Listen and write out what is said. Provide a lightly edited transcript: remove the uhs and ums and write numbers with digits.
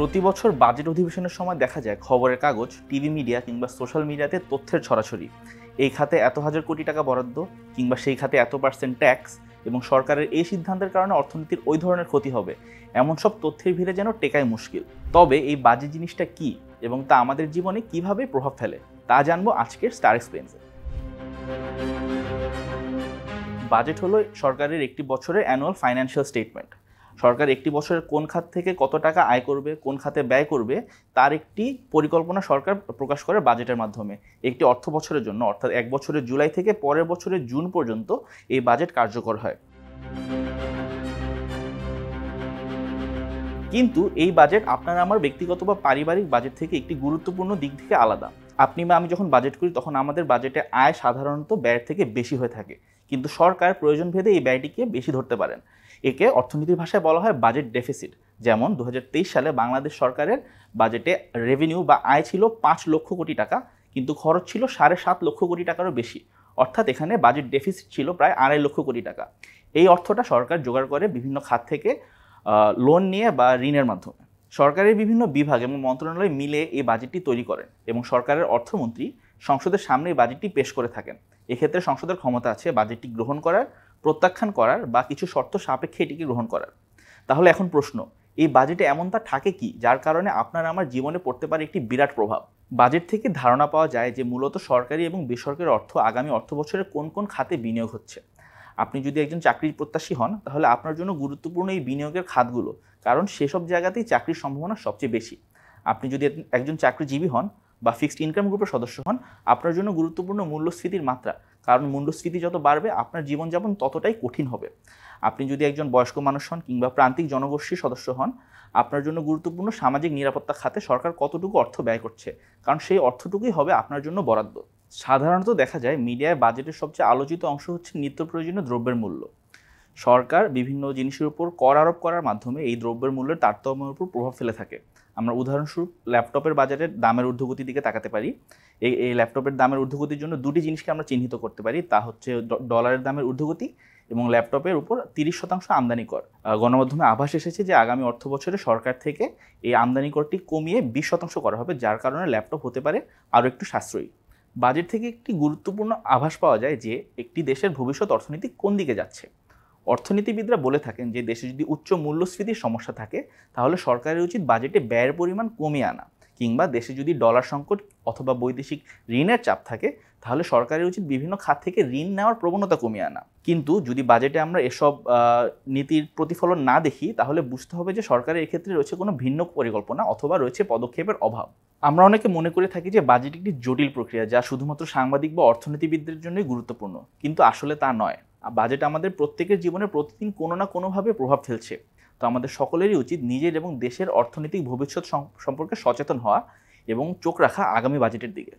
প্রতি বছর বাজেট অধিবেশনের সময় দেখা যায় খবরের কাগজ, টিভি মিডিয়া কিংবা সোশ্যাল মিডিয়াতে তথ্যের ছড়াছড়ি। এই খাতে এত হাজার কোটি টাকা বরাদ্দ কিংবা সেই খাতে এত % ট্যাক্স এবং সরকারের এই সিদ্ধান্তের কারণে অর্থনীতির ওই ধরনের ক্ষতি হবে, এমন সব তথ্যের ভিড়ে যেন টেকাই মুশকিল। তবে এই বাজেট জিনিসটা কি এবং তা আমাদের জীবনে কিভাবে প্রভাব ফেলে তা জানবো আজকের স্টার এক্সপ্লেইনসে। বাজেট হলো সরকারের একটি বছরের অ্যানুয়াল ফাইন্যান্সিয়াল স্টেটমেন্ট। সরকার একটি বছরের কোন খাত থেকে কত টাকা আয় করবে, কোন খাতে ব্যয় করবে তার একটি পরিকল্পনা সরকার প্রকাশ করে বাজেটের মাধ্যমে। একটি অর্থ বছরের জন্য, অর্থাৎ এক বছরের জুলাই থেকে পরের বছরের জুন পর্যন্ত এই বাজেট কার্যকর হয়। কিন্তু এই বাজেট আপনার আমার ব্যক্তিগত বা পারিবারিক বাজেট থেকে একটি গুরুত্বপূর্ণ দিক থেকে আলাদা। আপনি বা আমি যখন বাজেট করি তখন আমাদের বাজেটে আয় সাধারণত ব্যয়ের থেকে বেশি হয়ে থাকে, কিন্তু সরকার প্রয়োজন ভেদে এই ব্যয়টিকে বেশি ধরতে পারেন। একে অর্থনীতির ভাষায় বলা হয় বাজেট ডেফিসিট। যেমন 2023 সালে বাংলাদেশ সরকারের বাজেটে রেভিনিউ বা আয় ছিল 5 লক্ষ কোটি টাকা, কিন্তু খরচ ছিল 7.5 লক্ষ কোটি টাকারও বেশি। অর্থাৎ এখানে বাজেট ডেফিসিট ছিল প্রায় 2.5 লক্ষ কোটি টাকা। এই অর্থটা সরকার জোগাড় করে বিভিন্ন খাত থেকে লোন নিয়ে বা ঋণের মাধ্যমে। সরকারের বিভিন্ন বিভাগ এবং মন্ত্রণালয় মিলে এই বাজেটটি তৈরি করেন এবং সরকারের অর্থমন্ত্রী সংসদের সামনে এই বাজেটটি পেশ করে থাকেন। এক্ষেত্রে সংসদের ক্ষমতা আছে বাজেটটি গ্রহণ করার, প্রত্যাখ্যান করার বা কিছু শর্ত সাপেক্ষে এটিকে গ্রহণ করার। তাহলে এখন প্রশ্ন, এই বাজেটে এমনটা থাকে কি যার কারণে আপনার আমার জীবনে পড়তে পারে একটি বিরাট প্রভাব? বাজেট থেকে ধারণা পাওয়া যায় যে মূলত সরকারি এবং বেসরকারি অর্থ আগামী অর্থ বছরে কোন কোন খাতে বিনিয়োগ হচ্ছে। আপনি যদি একজন চাকরির প্রত্যাশী হন তাহলে আপনার জন্য গুরুত্বপূর্ণ এই বিনিয়োগের খাতগুলো, কারণ সেসব জায়গাতেই চাকরির সম্ভাবনা সবচেয়ে বেশি। আপনি যদি একজন চাকরিজীবী হন বা ফিক্সড ইনকাম গ্রুপের সদস্য হন, আপনার জন্য গুরুত্বপূর্ণ মূল্যস্ফীতির মাত্রা, কারণ মূল্যস্ফীতি যত বাড়বে আপনার জীবনযাপন ততটাই কঠিন হবে। আপনি যদি একজন বয়স্ক মানুষ হন কিংবা প্রান্তিক জনগোষ্ঠীর সদস্য হন, আপনার জন্য গুরুত্বপূর্ণ সামাজিক নিরাপত্তা খাতে সরকার কতটুকু অর্থ ব্যয় করছে, কারণ সেই অর্থটুকুই হবে আপনার জন্য বরাদ্দ। সাধারণত দেখা যায় মিডিয়ায় বাজেটের সবচেয়ে আলোচিত অংশ হচ্ছে নিত্য প্রয়োজনীয় দ্রব্যের মূল্য। সরকার বিভিন্ন জিনিসের উপর কর আরোপ করার মাধ্যমে এই দ্রব্যের মূল্যের তারতম্যের উপর প্রভাব ফেলে থাকে। আমরা উদাহরণস্বরূপ ল্যাপটপের বাজারের দামের ঊর্ধ্বগতির দিকে তাকাতে পারি। এই ল্যাপটপের দামের ঊর্ধ্বগতির জন্য দুটি জিনিসকে আমরা চিহ্নিত করতে পারি, তা হচ্ছে ডলারের দামের ঊর্ধ্বগতি এবং ল্যাপটপের উপর 30% আমদানি কর। গণমাধ্যমে আভাস এসেছে যে আগামী অর্থ বছরে সরকার থেকে এই আমদানি করটি কমিয়ে 20% করা হবে, যার কারণে ল্যাপটপ হতে পারে আরও একটু সাশ্রয়ী। বাজেট থেকে একটি গুরুত্বপূর্ণ আভাস পাওয়া যায় যে একটি দেশের ভবিষ্যৎ অর্থনীতি কোন দিকে যাচ্ছে। অর্থনীতিবিদরা বলে থাকেন যে দেশে যদি উচ্চ মূল্যস্ফীতির সমস্যা থাকে তাহলে সরকারের উচিত বাজেটে ব্যয়ের পরিমাণ কমিয়ে আনা, কিংবা দেশে যদি ডলার সংকট অথবা বৈদেশিক ঋণের চাপ থাকে তাহলে সরকারের উচিত বিভিন্ন খাত থেকে ঋণ নেওয়ার প্রবণতা কমিয়ে আনা। কিন্তু যদি বাজেটে আমরা এসব নীতির প্রতিফলন না দেখি তাহলে বুঝতে হবে যে সরকারের এক্ষেত্রে রয়েছে কোনো ভিন্ন পরিকল্পনা অথবা রয়েছে পদক্ষেপের অভাব। আমরা অনেকে মনে করে থাকি যে বাজেট একটি জটিল প্রক্রিয়া যা শুধুমাত্র সাংবাদিক বা অর্থনীতিবিদদের জন্যই গুরুত্বপূর্ণ, কিন্তু আসলে তা নয়। বাজেট আমাদের প্রত্যেকের জীবনে প্রতিদিন কোনো না কোনোভাবে প্রভাব ফেলছে। তো আমাদের সকলেরই উচিত নিজের এবং দেশের অর্থনৈতিক ভবিষ্যৎ সম্পর্কে সচেতন হওয়া এবং চোখ রাখা আগামী বাজেটের দিকে।